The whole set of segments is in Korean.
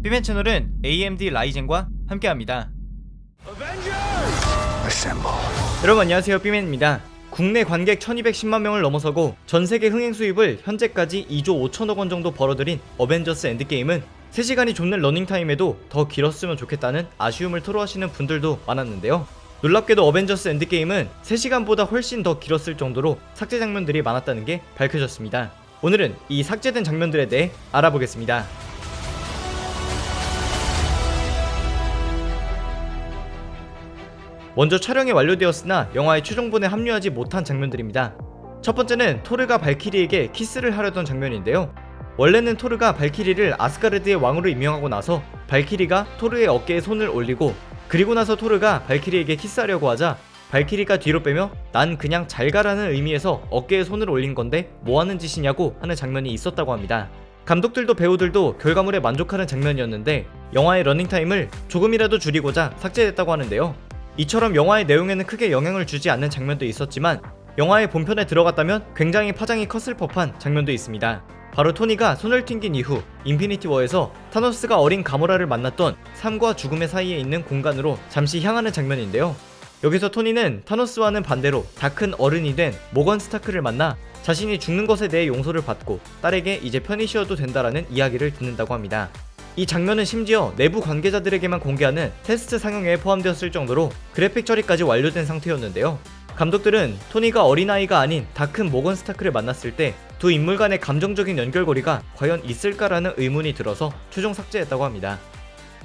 B맨 채널은 AMD 라이젠과 함께합니다. 여러분 안녕하세요, B맨입니다. 국내 관객 1210만 명을 넘어서고 전세계 흥행 수입을 현재까지 2조 5천억 원 정도 벌어들인 어벤져스 엔드게임은 3시간이 좁는 러닝타임에도 더 길었으면 좋겠다는 아쉬움을 토로하시는 분들도 많았는데요. 놀랍게도 어벤져스 엔드게임은 3시간보다 훨씬 더 길었을 정도로 삭제 장면들이 많았다는 게 밝혀졌습니다. 오늘은 이 삭제된 장면들에 대해 알아보겠습니다. 먼저 촬영이 완료되었으나 영화의 최종본에 합류하지 못한 장면들입니다. 첫 번째는 토르가 발키리에게 키스를 하려던 장면인데요. 원래는 토르가 발키리를 아스가르드의 왕으로 임명하고 나서 발키리가 토르의 어깨에 손을 올리고, 그리고 나서 토르가 발키리에게 키스하려고 하자 발키리가 뒤로 빼며 난 그냥 잘 가라는 의미에서 어깨에 손을 올린 건데 뭐하는 짓이냐고 하는 장면이 있었다고 합니다. 감독들도 배우들도 결과물에 만족하는 장면이었는데 영화의 러닝타임을 조금이라도 줄이고자 삭제됐다고 하는데요. 이처럼 영화의 내용에는 크게 영향을 주지 않는 장면도 있었지만 영화의 본편에 들어갔다면 굉장히 파장이 컸을 법한 장면도 있습니다. 바로 토니가 손을 튕긴 이후 인피니티 워에서 타노스가 어린 가모라를 만났던 삶과 죽음의 사이에 있는 공간으로 잠시 향하는 장면인데요. 여기서 토니는 타노스와는 반대로 다 큰 어른이 된 모건 스타크를 만나 자신이 죽는 것에 대해 용서를 받고 딸에게 이제 편히 쉬어도 된다라는 이야기를 듣는다고 합니다. 이 장면은 심지어 내부 관계자들에게만 공개하는 테스트 상영회에 포함되었을 정도로 그래픽 처리까지 완료된 상태였는데요. 감독들은 토니가 어린아이가 아닌 다 큰 모건 스타크를 만났을 때 두 인물 간의 감정적인 연결고리가 과연 있을까라는 의문이 들어서 최종 삭제했다고 합니다.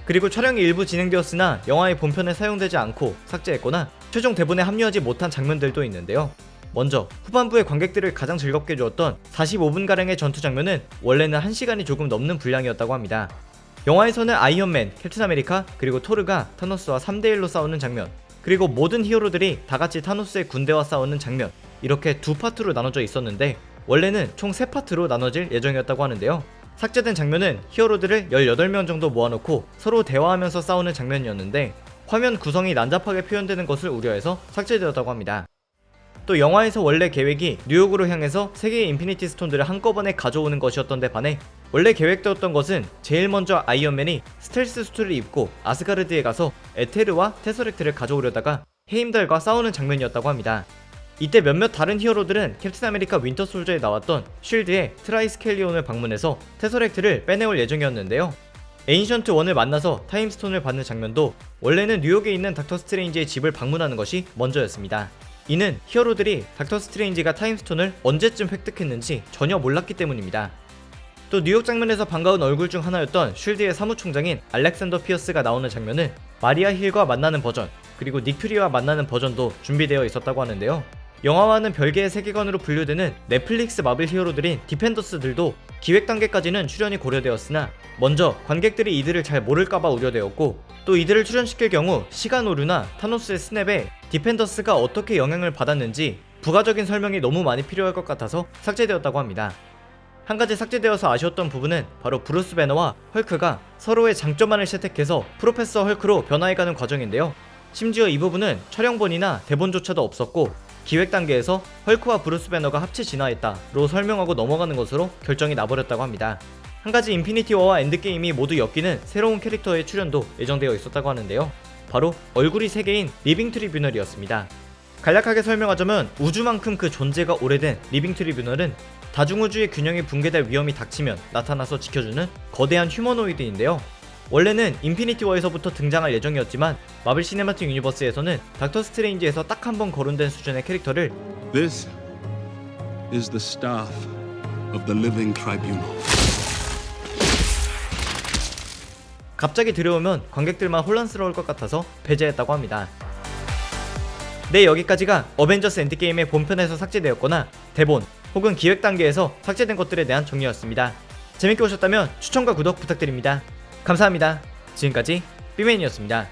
그리고 촬영이 일부 진행되었으나 영화의 본편에 사용되지 않고 삭제했거나 최종 대본에 합류하지 못한 장면들도 있는데요. 먼저 후반부의 관객들을 가장 즐겁게 주었던 45분가량의 전투 장면은 원래는 1시간이 조금 넘는 분량이었다고 합니다. 영화에서는 아이언맨, 캡틴 아메리카, 그리고 토르가 타노스와 3대1로 싸우는 장면, 그리고 모든 히어로들이 다같이 타노스의 군대와 싸우는 장면, 이렇게 두 파트로 나눠져 있었는데 원래는 총 3파트로 나눠질 예정이었다고 하는데요. 삭제된 장면은 히어로들을 18명 정도 모아놓고 서로 대화하면서 싸우는 장면이었는데 화면 구성이 난잡하게 표현되는 것을 우려해서 삭제되었다고 합니다. 또 영화에서 원래 계획이 뉴욕으로 향해서 3개의 인피니티 스톤들을 한꺼번에 가져오는 것이었던 데 반해 원래 계획되었던 것은 제일 먼저 아이언맨이 스텔스 수트를 입고 아스가르드에 가서 에테르와 테서렉트를 가져오려다가 헤임달과 싸우는 장면이었다고 합니다. 이때 몇몇 다른 히어로들은 캡틴 아메리카 윈터 솔저에 나왔던 쉴드의 트라이스켈리온을 방문해서 테서렉트를 빼내올 예정이었는데요. 에인션트 1을 만나서 타임스톤을 받는 장면도 원래는 뉴욕에 있는 닥터 스트레인지의 집을 방문하는 것이 먼저였습니다. 이는 히어로들이 닥터 스트레인지가 타임스톤을 언제쯤 획득했는지 전혀 몰랐기 때문입니다. 또 뉴욕 장면에서 반가운 얼굴 중 하나였던 쉴드의 사무총장인 알렉산더 피어스가 나오는 장면은 마리아 힐과 만나는 버전, 그리고 닉 퓨리와 만나는 버전도 준비되어 있었다고 하는데요. 영화와는 별개의 세계관으로 분류되는 넷플릭스 마블 히어로들인 디펜더스들도 기획 단계까지는 출연이 고려되었으나 먼저 관객들이 이들을 잘 모를까봐 우려되었고, 또 이들을 출연시킬 경우 시간 오류나 타노스의 스냅에 디펜더스가 어떻게 영향을 받았는지 부가적인 설명이 너무 많이 필요할 것 같아서 삭제되었다고 합니다. 한 가지 삭제되어서 아쉬웠던 부분은 바로 브루스 배너와 헐크가 서로의 장점만을 채택해서 프로페서 헐크로 변화해가는 과정인데요. 심지어 이 부분은 촬영본이나 대본조차도 없었고 기획 단계에서 헐크와 브루스 배너가 합체 진화했다로 설명하고 넘어가는 것으로 결정이 나버렸다고 합니다. 한 가지 인피니티 워와 엔드게임이 모두 엮이는 새로운 캐릭터의 출연도 예정되어 있었다고 하는데요. 바로 얼굴이 3개인 리빙 트리뷰널이었습니다. 간략하게 설명하자면 우주만큼 그 존재가 오래된 리빙 트리뷰널은 다중우주의 균형이 붕괴될 위험이 닥치면 나타나서 지켜주는 거대한 휴머노이드인데요. 원래는 인피니티 워에서부터 등장할 예정이었지만 마블 시네마틱 유니버스에서는 닥터 스트레인지에서 딱 한 번 거론된 수준의 캐릭터를 This is the staff of the living tribunal. 갑자기 들여오면 관객들만 혼란스러울 것 같아서 배제했다고 합니다. 네, 여기까지가 어벤져스 엔드게임의 본편에서 삭제되었거나 대본 혹은 기획 단계에서 삭제된 것들에 대한 정리였습니다. 재밌게 보셨다면 추천과 구독 부탁드립니다. 감사합니다. 지금까지 B맨이었습니다.